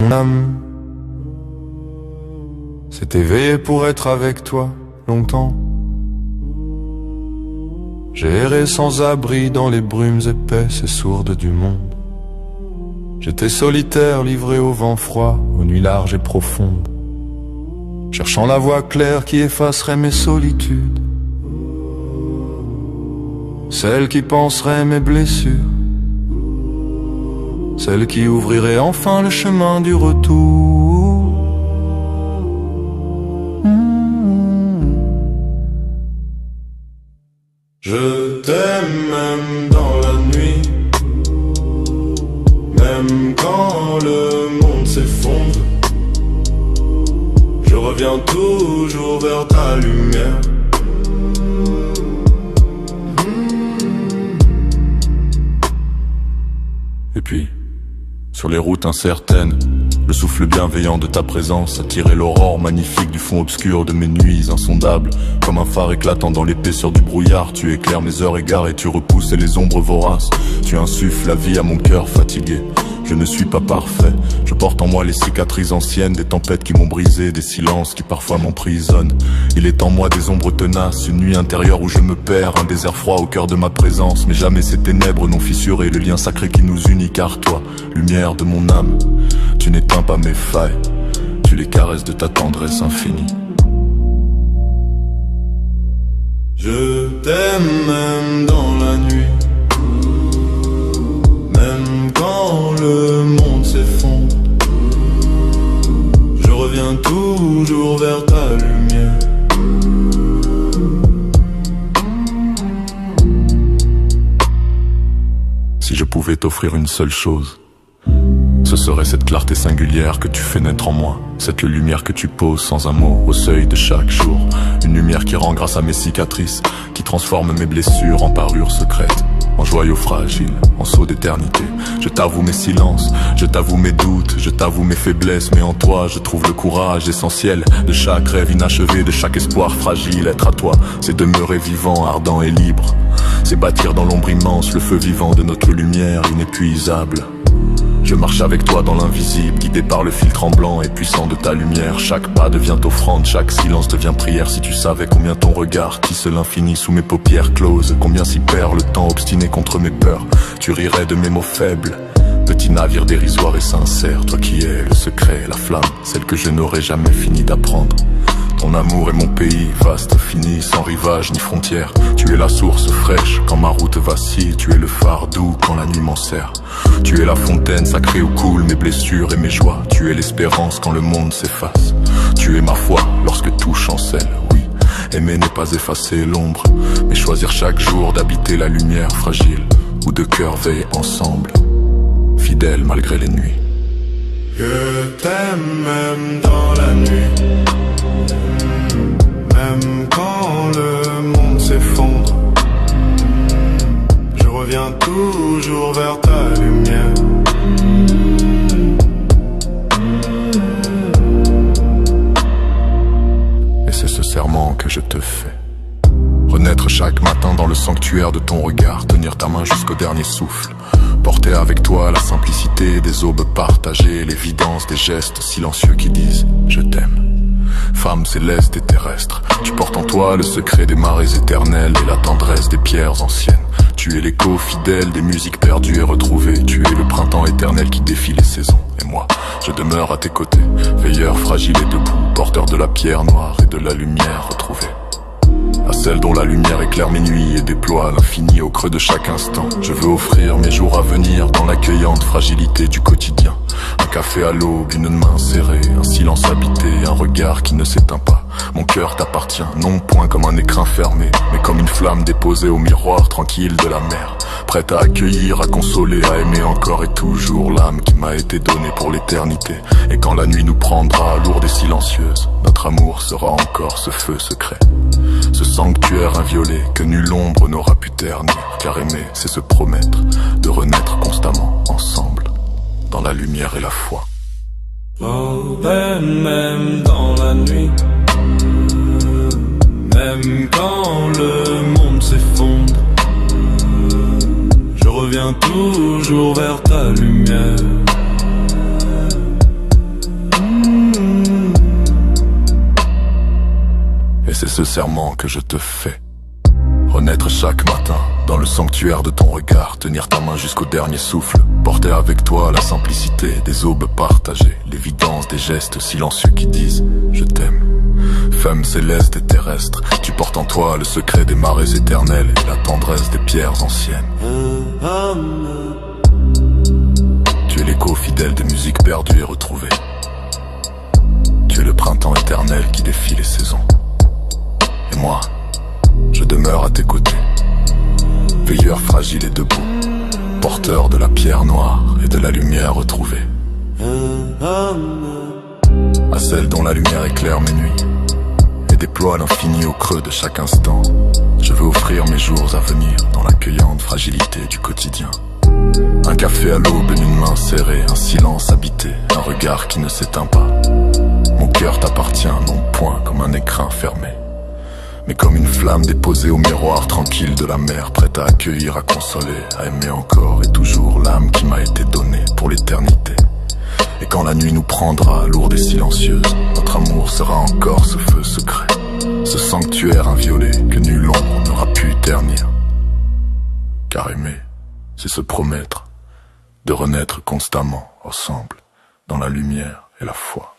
Mon âme s'est éveillée pour être avec toi longtemps. J'ai erré sans abri dans les brumes épaisses et sourdes du monde. J'étais solitaire, livré au vent froid, aux nuits larges et profondes, cherchant la voie claire qui effacerait mes solitudes, celle qui panserait mes blessures, celle qui ouvrirait enfin le chemin du retour. Je t'aime même dans la nuit, même quand le monde s'effondre. Je reviens toujours vers ta lumière. Et puis, sur les routes incertaines, le souffle bienveillant de ta présence attirait l'aurore magnifique du fond obscur de mes nuits insondables. Comme un phare éclatant dans l'épaisseur du brouillard, tu éclaires mes heures égarées, tu repousses les ombres voraces. Tu insuffles la vie à mon cœur fatigué. Je ne suis pas parfait, je porte en moi les cicatrices anciennes, des tempêtes qui m'ont brisé, des silences qui parfois m'emprisonnent. Il est en moi des ombres tenaces, une nuit intérieure où je me perds, un désert froid au cœur de ma présence. Mais jamais ces ténèbres n'ont fissuré le lien sacré qui nous unit, car toi, lumière de mon âme, tu n'éteins pas mes failles, tu les caresses de ta tendresse infinie. Je t'aime même dans la nuit, même quand le monde s'effondre. Je reviens toujours vers ta lumière. Si je pouvais t'offrir une seule chose, ce serait cette clarté singulière que tu fais naître en moi, cette lumière que tu poses sans un mot au seuil de chaque jour. Une lumière qui rend grâce à mes cicatrices, qui transforme mes blessures en parures secrètes, en joyaux fragiles, en sceaux d'éternité. Je t'avoue mes silences, je t'avoue mes doutes, je t'avoue mes faiblesses, mais en toi je trouve le courage essentiel de chaque rêve inachevé, de chaque espoir fragile. Être à toi, c'est demeurer vivant, ardent et libre. C'est bâtir dans l'ombre immense le feu vivant de notre lumière inépuisable. Je marche avec toi dans l'invisible, guidé par le fil tremblant et puissant de ta lumière. Chaque pas devient offrande, chaque silence devient prière. Si tu savais combien ton regard tisse l'infini sous mes paupières closes, combien s'y perd le temps obstiné contre mes peurs, tu rirais de mes mots faibles. Petit navire dérisoire et sincère, toi qui es le secret, la flamme, celle que je n'aurais jamais fini d'apprendre. Ton amour est mon pays, vaste, fini, sans rivage ni frontières. Tu es la source fraîche quand ma route vacille. Tu es le phare doux quand la nuit m'enserre. Tu es la fontaine sacrée où coulent mes blessures et mes joies. Tu es l'espérance quand le monde s'efface. Tu es ma foi lorsque tout chancelle, oui. Aimer n'est pas effacer l'ombre, mais choisir chaque jour d'habiter la lumière fragile, où deux cœurs veillent ensemble, fidèles malgré les nuits. Je t'aime même dans la nuit, même quand le monde s'effondre. Je reviens toujours vers ta lumière. Et c'est ce serment que je te fais. Renaître chaque matin dans le sanctuaire de ton regard, tenir ta main jusqu'au dernier souffle, porter avec toi la simplicité des aubes partagées, l'évidence des gestes silencieux qui disent « je t'aime ». Femme céleste et terrestre, tu portes en toi le secret des marées éternelles et la tendresse des pierres anciennes. Tu es l'écho fidèle des musiques perdues et retrouvées. Tu es le printemps éternel qui défie les saisons. Et moi, je demeure à tes côtés, veilleur fragile et debout, porteur de la pierre noire et de la lumière retrouvée. À celle dont la lumière éclaire mes nuits et déploie l'infini au creux de chaque instant. Je veux offrir mes jours à venir dans l'accueillante fragilité du quotidien. Un café à l'aube, une main serrée, un silence habité, un regard qui ne s'éteint pas. Mon cœur t'appartient, non point comme un écrin fermé, mais comme une flamme déposée au miroir tranquille de la mer. Prête à accueillir, à consoler, à aimer encore et toujours l'âme qui m'a été donnée pour l'éternité. Et quand la nuit nous prendra, lourde et silencieuse, notre amour sera encore ce feu secret, ce sanctuaire inviolé que nulle ombre n'aura pu ternir. Car aimer, c'est se promettre de renaître constamment ensemble, dans la lumière et la foi. Oh, même dans la nuit, même quand le monde s'effondre, je reviens toujours vers ta lumière. c'est ce serment que je te fais. Renaître chaque matin dans le sanctuaire de ton regard, tenir ta main jusqu'au dernier souffle, porter avec toi la simplicité des aubes partagées, l'évidence des gestes silencieux qui disent je t'aime. Femme céleste et terrestre, tu portes en toi le secret des marées éternelles et la tendresse des pierres anciennes. Tu es l'écho fidèle des musiques perdues et retrouvées. Tu es le printemps éternel qui défie les saisons. Et moi, je demeure à tes côtés, veilleur fragile et debout, porteur de la pierre noire et de la lumière retrouvée. À celle dont la lumière éclaire mes nuits et déploie l'infini au creux de chaque instant, je veux offrir mes jours à venir dans l'accueillante fragilité du quotidien. Un café à l'aube, une main serrée, un silence habité, un regard qui ne s'éteint pas. Mon cœur t'appartient, non point comme un écrin fermé, mais comme une flamme déposée au miroir tranquille de la mer, prête à accueillir, à consoler, à aimer encore et toujours l'âme qui m'a été donnée pour l'éternité. Et quand la nuit nous prendra, lourde et silencieuse, notre amour sera encore ce feu secret, ce sanctuaire inviolé que nulle ombre n'aura pu ternir. Car aimer, c'est se promettre de renaître constamment ensemble dans la lumière et la foi.